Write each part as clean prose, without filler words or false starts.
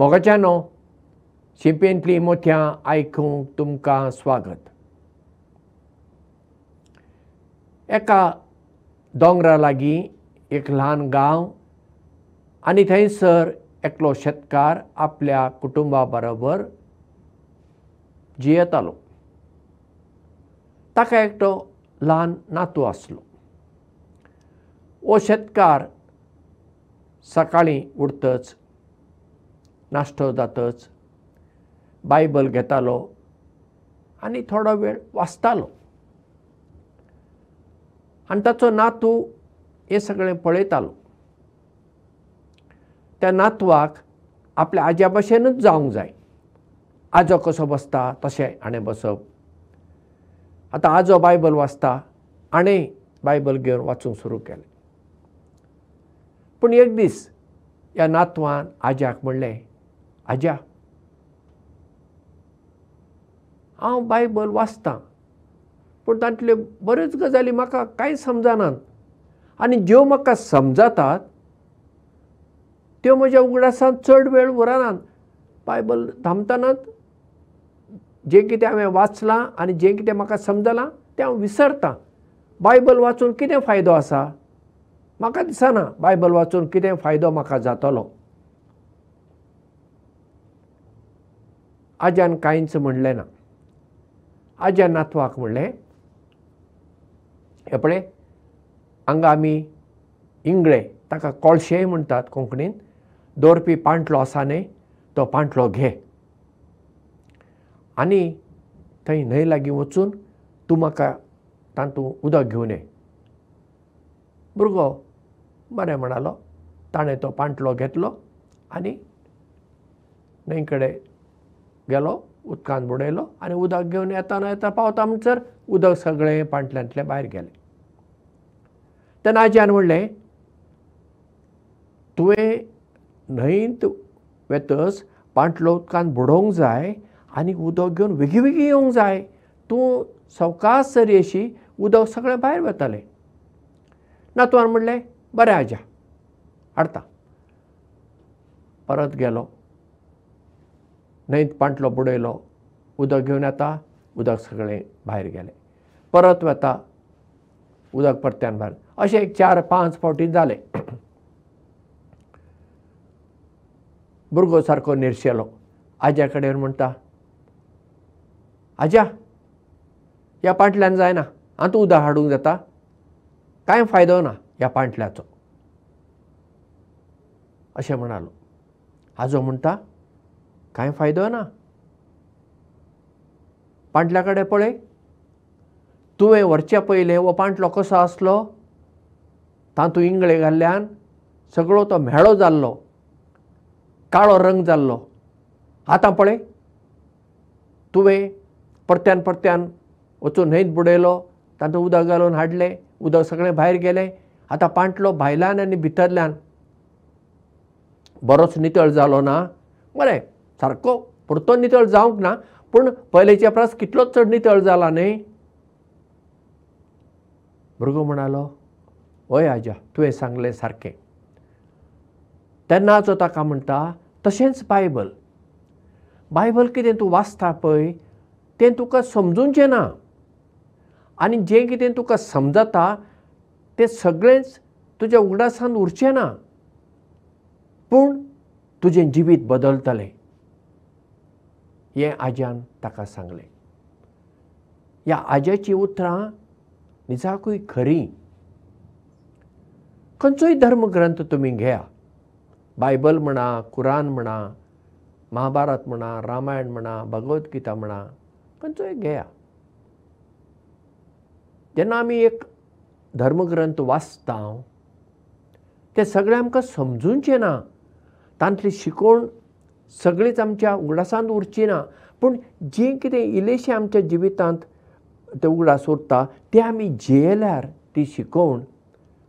मोगाच्यानो शिंपेंतली मोठ्या आयकूंक तुमकां स्वागत. एका दोंगरा लागीं एक ल्हान गांव आनी थंयसर एकलो शेतकार आपल्या कुटुंबा बरोबर जियेतालो. ताका एकटो ल्हान नातू आसलो. हो शेतकार सकाळीं उठतच, नाश्तो जातच बायबल घेतालो आनी थोडो वेळ वाचतालो. आनी ताचो नातू हें सगळें पळयतालो. त्या नातवाक आपल्या आज्या भशेनूच जावंक जाय. आजो कसो बसता तशें हाणें बसप. आतां आजो बायबल वाचता, हाणें बायबल घेवन वाचूंक सुरू केलें. पूण एक दीस ह्या नातवान आज्याक म्हणलें, आज्या, हांव बायबल वाचतां, पूण तांतल्यो बऱ्योच गजाली म्हाका कांय समजनात आनी ज्यो म्हाका समजतात त्यो म्हज्या उगडासांत चड वेळ उरनात. बायबल थांबतनाच जें कितें हांवें वाचलां आनी जें कितें म्हाका समजलां तें हांव विसरतां. बायबल वाचून कितें फायदो आसा? म्हाका दिसना बायबल वाचून कितें फायदो म्हाका जातलो. आज्यान कांयच म्हणलें ना. आज्यान नातवाक म्हणलें, हे पळय, हांगा आमी इंगळे, ताका कोळशेय म्हणटात कोंकणीन, दवरपी पांटलो आसा न्हय, तो पांटलो घे आनी थंय न्हंय लागीं वचून तूं म्हाका तातूंत उदक घेवन ये. भुरगो बरें म्हणलो. ताणें तो पांटलो घेतलो आनी न्हंय कडेन गेलो, उदकांत बुडयलो आनी उदक घेवन येता पावता म्हणसर उदक सगळें पांटल्यांतलें भायर गेलें. तेन्ना आज्यान म्हणलें, तुवें न्हंयत वेतस पांटलो उदकांत बुडोवंक जाय आनी उदक घेवन बेगीबेगीन येवंक जाय. तूं सावकास जरी अशी उदक सगळें भायर वतलें. नातवान म्हणलें, बरें आज्या, हाडटा. परत गेलो, न्हंयत पांटलो बुडयलो, उदक घेवन येता, उदक सगळें भायर गेलें. परत वता, उदक परत्यान भायर. अशें एक 4-5 फावटी जालें. भुरगो सारको निर्शेलो आज्या कडेन म्हणटा, आज्या, ह्या पांटल्यान जायना, हांव उदक हाडूंक जाता, कांय फायदो ना ह्या पांटल्याचो, अशें म्हणालो. आजो म्हणटा, कांय फायदो ना. पांटल्या कडेन पळय, तुवें व्हरचे पयलें हो पांटलो कसो आसलो, तातूंत इंगळे घाल्ल्यान सगळो तो म्हेळो जाल्लो, काळो रंग जाल्लो. आतां पळय, तुवें परत्यान वचून न्हंयत बुडयलो, तातूंत उदक घालून हाडलें, उदक सगळें भायर गेलें. आतां पांटलो भायल्यान आनी भितरल्यान बरोच नितळ जालो ना. बरें, सारको पुरतो नितळ जावंक ना, पूण पयलींच्या परस कितलोच चड नितळ जाला न्हय. भुरगो म्हणलो, हय आज्या, तुवें सांगलें सारकें. तेन्नाचो ताका म्हणटा, तशेंच बायबल. बायबल कितें तूं वाचता पळय तें तुका समजूंचें ना आनी जें कितें तुका समजता तें सगळेंच तुज्या उगडासांत उरचें ना, पूण तुजें जिवीत बदलतलें. हें आज्यान ताका सांगलें. ह्या आज्याची उतरां निजाकूय खरीं. खंयचोय धर्मग्रंथ तुमी घेया, बायबल म्हणा, कुरान म्हणा, महाभारत म्हणा, रामायण म्हणा, भगवत गीता म्हणा, खंयचोय घेया. जेन्ना आमी एक धर्मग्रंथ वाचता ते सगळें आमकां समजूंचें ना. तांतली शिकवण सगळीच आमच्या उगडासांत उरची ना, पूण जें कितें इल्लेशें आमच्या जिवितांत तें उगडास उरता तें आमी जियेल्यार ती शिकवण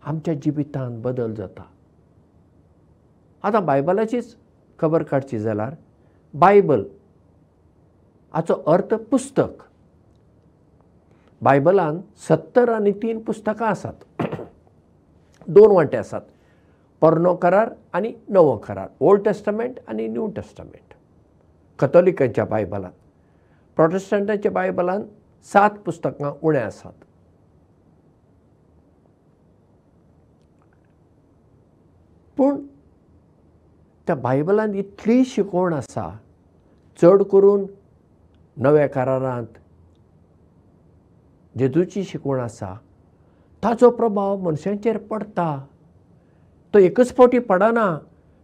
आमच्या जिवितांत बदल जाता. आतां बायबलाचीच खबर काडची जाल्यार बायबल हाचो अर्थ पुस्तक. बायबलान 70 आनी 3 पुस्तकां आसात. 2 वांटे आसात. पोरणो करार आनी नवो करार, ओल्ड टेस्टमेंट आनी न्यू टेस्टमेंट. कथोलिकांच्या बायबलांत, प्रोटेस्टंटांच्या बायबलांत 7 पुस्तकां उणें आसात. पूण त्या बायबलांत इतली शिकवण आसा, चड करून नव्या करारांत जेजूची शिकवण आसा, ताचो प्रभाव मनशांचेर पडटा. तो एकच फावटी पडना.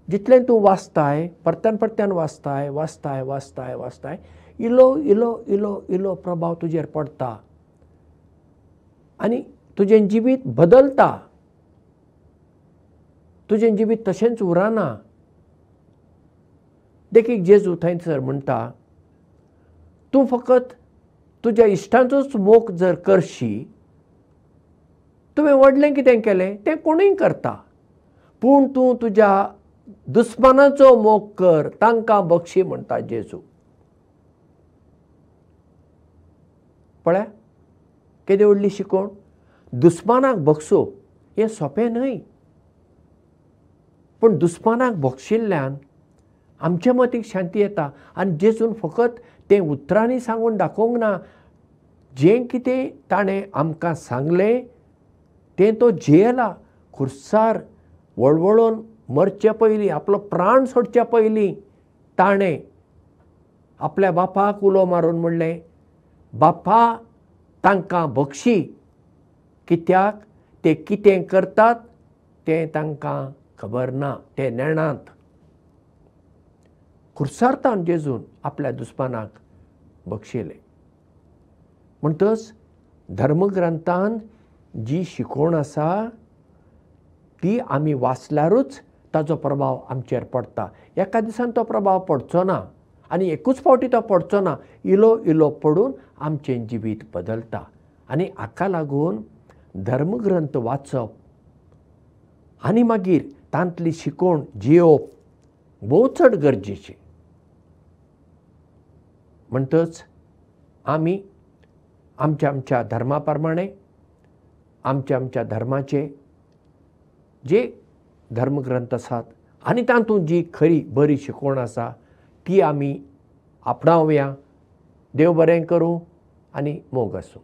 जितलें तूं वाचताय, परत्यान परत्यान वाचताय वाचताय वाचताय वाचताय, इलो इलो इलो इलो प्रभाव तुजेर पडटा आनी तुजें जिवीत बदलता. तुजें जिवीत तशेंच उरना. देखीक जेजू थंयसर म्हणटा, तूं फकत तुज्या इश्टांचोच मोग जर करशी, तुवें व्हडलें कितें केलें तें कोणूय करता, पूण तूं तुज्या दुस्मानाचो मोग कर, तांकां बक्षी म्हणटा जेजू. पळय केदी व्हडली शिकवण. दुस्मानाक बक्षो हें सोंपें न्हय, पूण दुस्मानाक बक्षिल्ल्यान आमच्या मतीक शांती येता. आनी जेजून फकत तें उतरांनी सांगून दाखोवंक ना, जें कितें ताणें आमकां सांगलें तें तो जेयला. खुर्सार वळवळोन मरचे पयलीं, आपलो प्राण सोडच्या पयलीं ताणें आपल्या बापाक उलो मारून म्हणलें, बापा तांकां बक्षी, कित्याक ते कितें करतात तें तांकां खबर ना, ते नेणात. खुर्सारतान जेजून आपल्या दुस्मानाक बक्षिलें. म्हणटच धर्मग्रंथांत जी शिकवण आसा ती आमी वाचल्यारूच ताचो प्रभाव आमचेर पडटा. एका दिसान तो प्रभाव पडचो ना आनी एकूच फावटी तो पडचो ना, इलो इलो पडून आमचें जिवीत बदलता. आनी हाका लागून धर्मग्रंथ वाचप आनी मागीर तांतली शिकवण जियोवप भोव चड गरजेचें. म्हणटच आमी आमच्या आमच्या धर्मा प्रमाणें, आमच्या आमच्या धर्माचे जे धर्मग्रंथ आसात आनी तातूंत जी खरी बरी शिकवण आसा ती आमी आपणावया. देव बरें करूं आनी मोग आसूं.